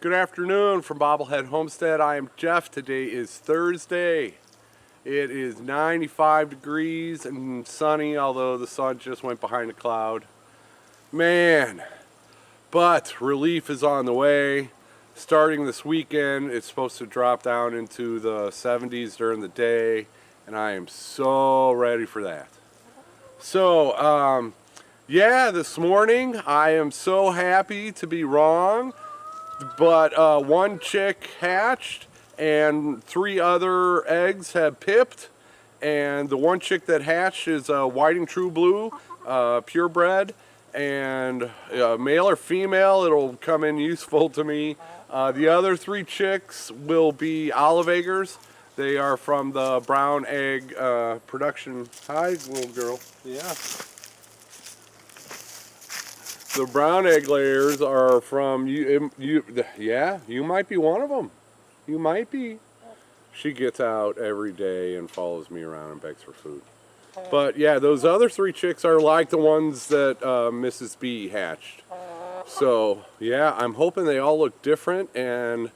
Good afternoon from Bobblehead Homestead. I am Jeff. Today is Thursday. It is 95 degrees and sunny, although the sun just went behind a cloud. Man, but relief is on the way. Starting this weekend, it's supposed to drop down into the 70s during the day, and I am so ready for that. So, yeah, this morning I am so happy to be wrong. But one chick hatched and 3 other eggs have pipped, and the one chick that hatched is a whiting true blue, purebred, and male or female, it'll come in useful to me. The other 3 chicks will be olive eggers. They are from the brown egg production. Hi, little girl. Yeah. The brown egg layers are from yeah, you might be one of them. You might be. She gets out every day and follows me around and begs for food. But yeah, those other 3 chicks are like the ones that Mrs. B hatched. So yeah, I'm hoping they all look different. And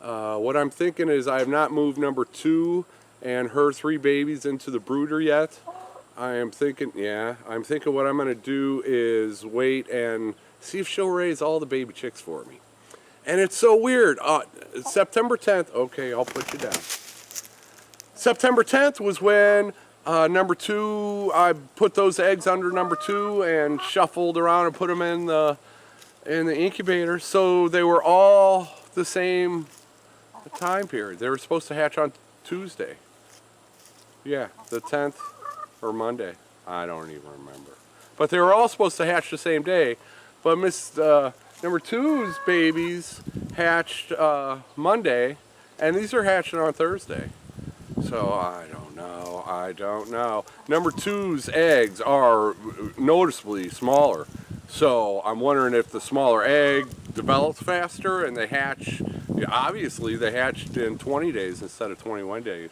what I'm thinking is I have not moved number 2 and her 3 babies into the brooder yet. I'm thinking what I'm going to do is wait and see if she'll raise all the baby chicks for me. And it's so weird. September 10th, okay, I'll put you down. September 10th was when number 2, I put those eggs under number 2 and shuffled around and put them in the incubator. So they were all the same time period. They were supposed to hatch on Tuesday. Yeah, the 10th. Or Monday, I don't even remember. But they were all supposed to hatch the same day. But number 2's babies hatched Monday, and these are hatching on Thursday. So I don't know. Number 2's eggs are noticeably smaller. So I'm wondering if the smaller egg develops faster and they hatch. Yeah, obviously, they hatched in 20 days instead of 21 days.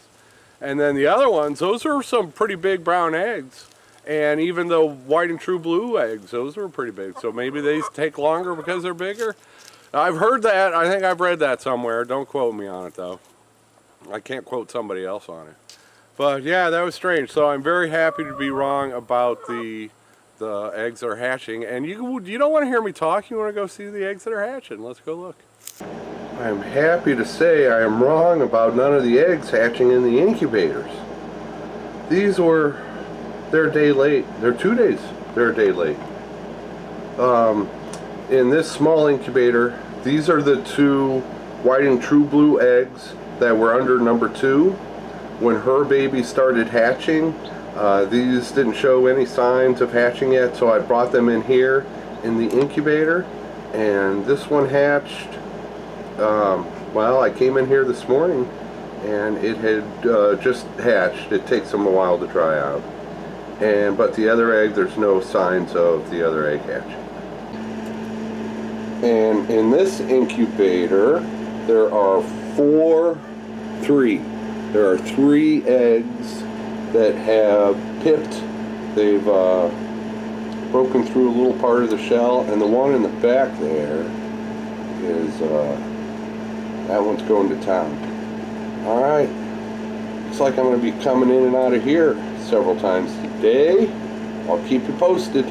And then the other ones, those are some pretty big brown eggs. And even the white and true blue eggs, those are pretty big. So maybe they take longer because they're bigger. I've heard that. I think I've read that somewhere. Don't quote me on it, though. I can't quote somebody else on it. But yeah, that was strange. So I'm very happy to be wrong about the eggs that are hatching. And you don't want to hear me talk. You want to go see the eggs that are hatching. Let's go look. I'm happy to say I am wrong about none of the eggs hatching in the incubators. They're a day late. They're 2 days. They're a day late. In this small incubator, these are the 2 white and true blue eggs that were under number 2. When her baby started hatching, these didn't show any signs of hatching yet, so I brought them in here in the incubator, and this one hatched. Well, I came in here this morning and it had just hatched. It takes them a while to dry out. But the other egg, there's no signs of the other egg hatching. And in this incubator, there are 3 eggs that have pipped. They've broken through a little part of the shell, and the one in the back there is that one's going to town. Alright, looks like I'm going to be coming in and out of here several times today. I'll keep you posted.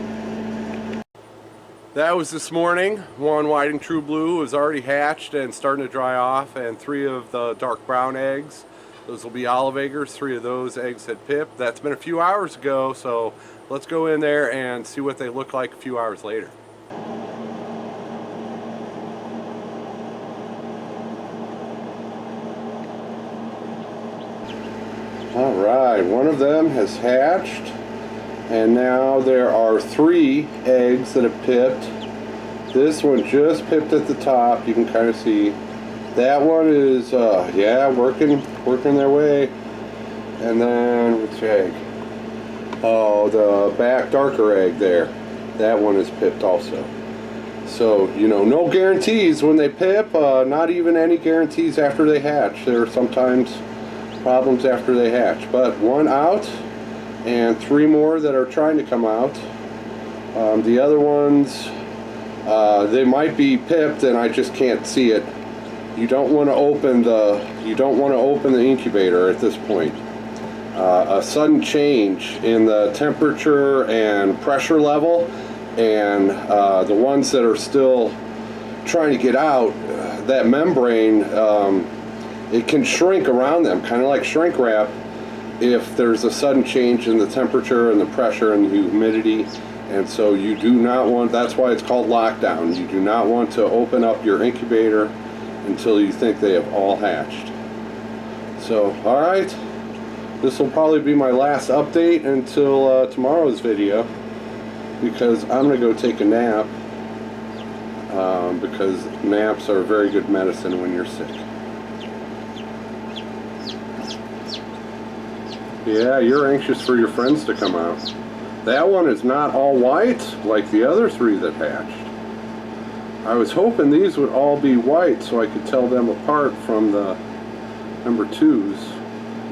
That was this morning. 1 white and true blue was already hatched and starting to dry off, and 3 of the dark brown eggs. Those will be olive eggers. 3 of those eggs had pipped. That's been a few hours ago, so let's go in there and see what they look like a few hours later. Alright, one of them has hatched, and now there are 3 eggs that have pipped. This one just pipped at the top, you can kind of see. That one is, yeah, working their way. And then, which egg? Oh, the back darker egg there. That one is pipped also. So, no guarantees when they pip, not even any guarantees after they hatch. There are sometimes problems after they hatch, but 1 out and 3 more that are trying to come out. The other ones, they might be pipped and I just can't see it you don't want to open the incubator at this point. A sudden change in the temperature and pressure level, and the ones that are still trying to get out, that membrane, it can shrink around them, kind of like shrink wrap, if there's a sudden change in the temperature and the pressure and the humidity. And so you do not want, that's why it's called lockdown. You do not want to open up your incubator until you think they have all hatched. So, alright, this will probably be my last update until tomorrow's video, because I'm going to go take a nap, because naps are very good medicine when you're sick. Yeah, you're anxious for your friends to come out. That one is not all white like the other three that hatched. I was hoping these would all be white so I could tell them apart from the number 2s.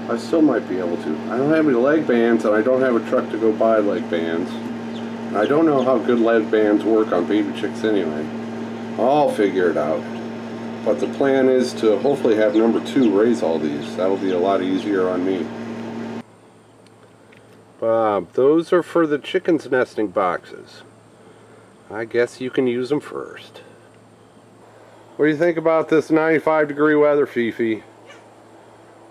I still might be able to. I don't have any leg bands, and I don't have a truck to go buy leg bands. And I don't know how good leg bands work on baby chicks anyway. I'll figure it out. But the plan is to hopefully have number 2 raise all these. That'll be a lot easier on me. Bob, those are for the chickens' nesting boxes. I guess you can use them first. What do you think about this 95-degree weather, Fifi?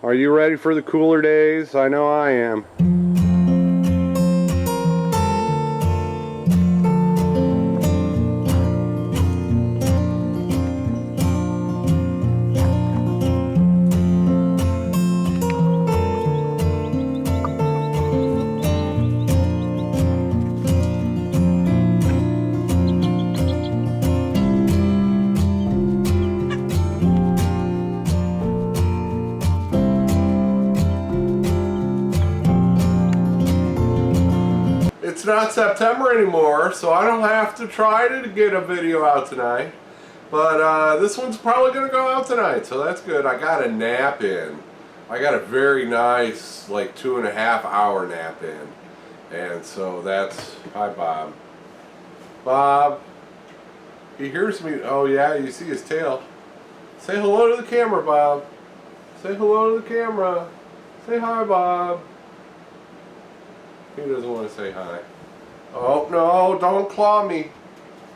Are you ready for the cooler days? I know I am. It's not September anymore, so I don't have to try to get a video out tonight. But this one's probably going to go out tonight, so that's good. I got a nap in. I got a very nice, like 2.5 hour nap in. And so that's... Hi, Bob. Bob. He hears me. Oh, yeah, you see his tail. Say hello to the camera, Bob. Say hello to the camera. Say hi, Bob. He doesn't want to say hi. Oh, no, don't claw me.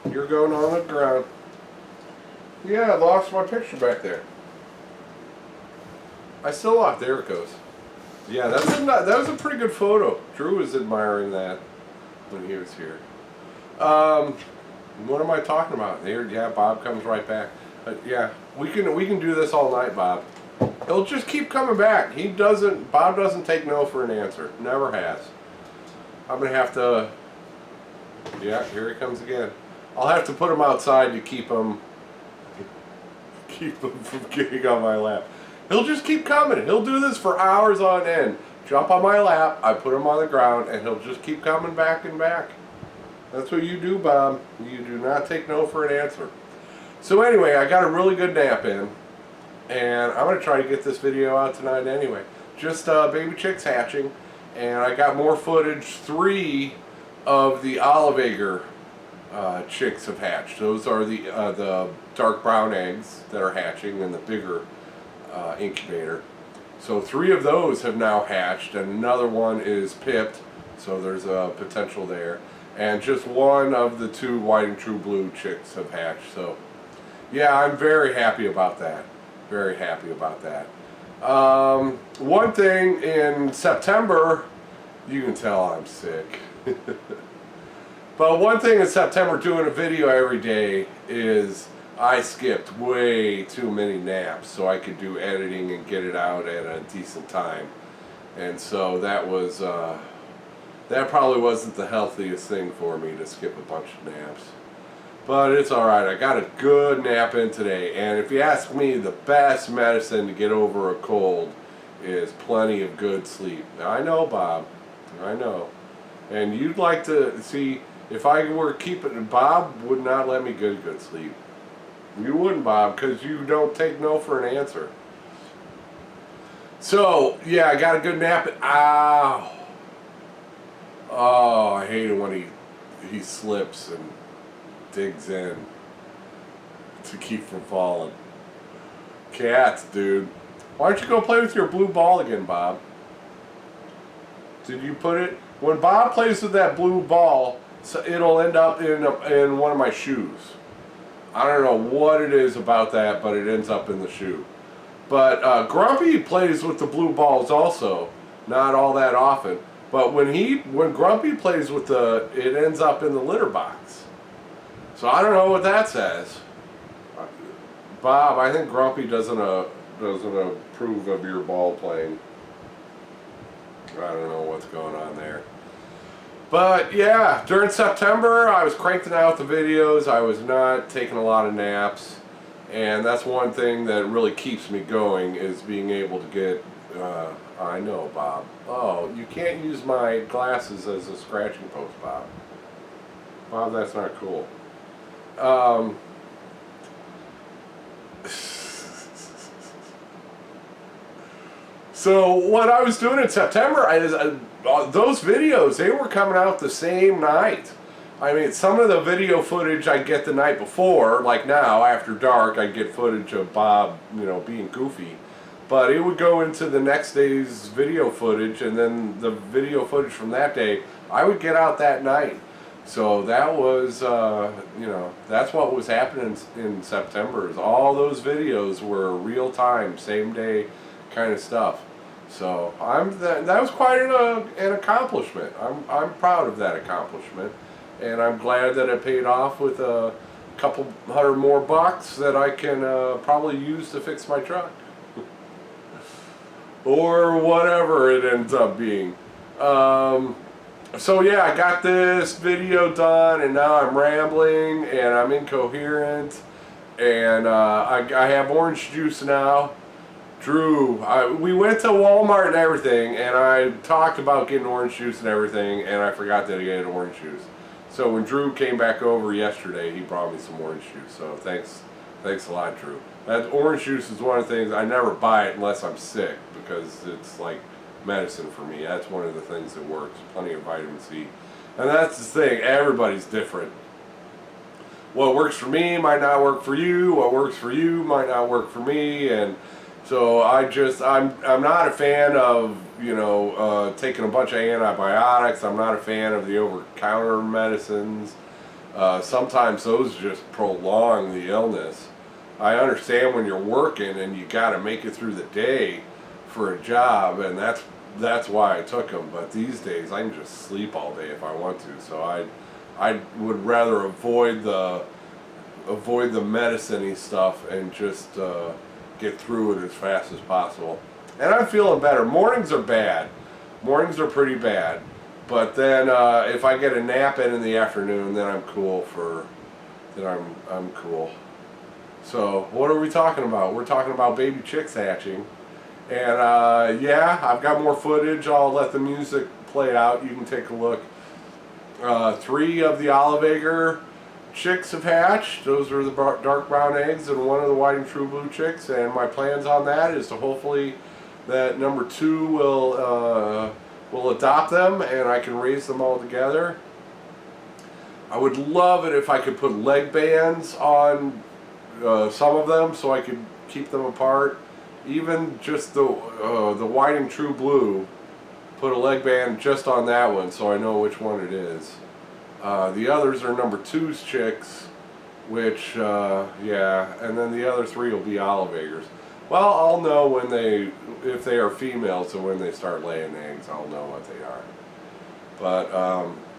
You're going on the ground. Yeah, I lost my picture back there. I still lost. There it goes. Yeah, that was a pretty good photo. Drew was admiring that when he was here. What am I talking about? There, yeah, Bob comes right back. Yeah, we can do this all night, Bob. He'll just keep coming back. Bob doesn't take no for an answer. Never has. I'm gonna have to. Yeah, here he comes again. I'll have to put him outside to keep him from getting on my lap. He'll just keep coming. He'll do this for hours on end. Jump on my lap, I put him on the ground, and he'll just keep coming back and back. That's what you do, Bob. You do not take no for an answer. So anyway, I got a really good nap in, and I'm going to try to get this video out tonight anyway. Just baby chicks hatching, and I got more footage. 3 of the olive egger chicks have hatched. Those are the dark brown eggs that are hatching in the bigger incubator. So 3 of those have now hatched, and another one is pipped, so there's a potential there. And just 1 of the 2 white and true blue chicks have hatched. So yeah, I'm very happy about that. Very happy about that. One thing in September, you can tell I'm sick. But one thing in September, doing a video every day, is I skipped way too many naps so I could do editing and get it out at a decent time. And so that was, that probably wasn't the healthiest thing for me, to skip a bunch of naps. But it's alright, I got a good nap in today. And if you ask me, the best medicine to get over a cold is plenty of good sleep. Now, I know, Bob. I know. And you'd like to see, if I were keeping, Bob would not let me get good sleep. You wouldn't, Bob, because you don't take no for an answer. So, yeah, I got a good nap. Ow. Oh, I hate it when he slips and digs in to keep from falling. Cats, dude. Why don't you go play with your blue ball again, Bob? Did you put it? When Bob plays with that blue ball, so it'll end up in one of my shoes. I don't know what it is about that, but it ends up in the shoe. But Grumpy plays with the blue balls also, not all that often. But when Grumpy plays with it ends up in the litter box. So I don't know what that says. Bob, I think Grumpy doesn't approve of your ball playing. I don't know what's going on there. But yeah, during September I was cranking out the videos. I was not taking a lot of naps. And that's one thing that really keeps me going, is being able to get, I know, Bob. Oh, you can't use my glasses as a scratching post, Bob. Bob, that's not cool. So what I was doing in September, those videos, they were coming out the same night. I mean, some of the video footage I get the night before, like now, after dark, I get footage of Bob, being goofy. But it would go into the next day's video footage, and then the video footage from that day, I would get out that night. So that was, that's what was happening in September, is all those videos were real time, same day kind of stuff. So that was quite an accomplishment. I'm proud of that accomplishment. And I'm glad that it paid off with a couple $100 more that I can probably use to fix my truck. Or whatever it ends up being. So yeah, I got this video done, and now I'm rambling, and I'm incoherent, and I have orange juice now. Drew, we went to Walmart and everything, and I talked about getting orange juice and everything, and I forgot that I had orange juice. So when Drew came back over yesterday, he brought me some orange juice. So thanks a lot, Drew. That orange juice is one of the things, I never buy it unless I'm sick, because it's like medicine for me. That's one of the things that works. Plenty of vitamin C. And that's the thing, everybody's different. What works for me might not work for you. What works for you might not work for me. And so I'm not a fan of, taking a bunch of antibiotics. I'm not a fan of the over-the-counter medicines. Sometimes those just prolong the illness. I understand when you're working and you got to make it through the day for a job, and that's why I took them. But these days I can just sleep all day if I want to. So I would rather avoid the medicine-y stuff and just get through it as fast as possible. And I'm feeling better. Mornings are bad. Mornings are pretty bad. But then if I get a nap in the afternoon, then I'm cool I'm cool. So what are we talking about? We're talking about baby chicks hatching. And yeah, I've got more footage. I'll let the music play out. You can take a look. 3 of the olive egg chicks have hatched. Those are the dark brown eggs, and 1 of the white and true blue chicks. And my plans on that is to hopefully that number 2 will adopt them, and I can raise them all together. I would love it if I could put leg bands on some of them so I could keep them apart. Even just the white and true blue, put a leg band just on that one so I know which one it is. The others are number 2's chicks, which, yeah, and then the other 3 will be olive eggers. Well, I'll know if they are females, and when they start laying eggs, I'll know what they are. But,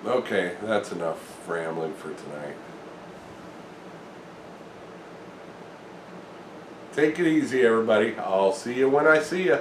okay, that's enough rambling for tonight. Take it easy, everybody. I'll see you when I see you.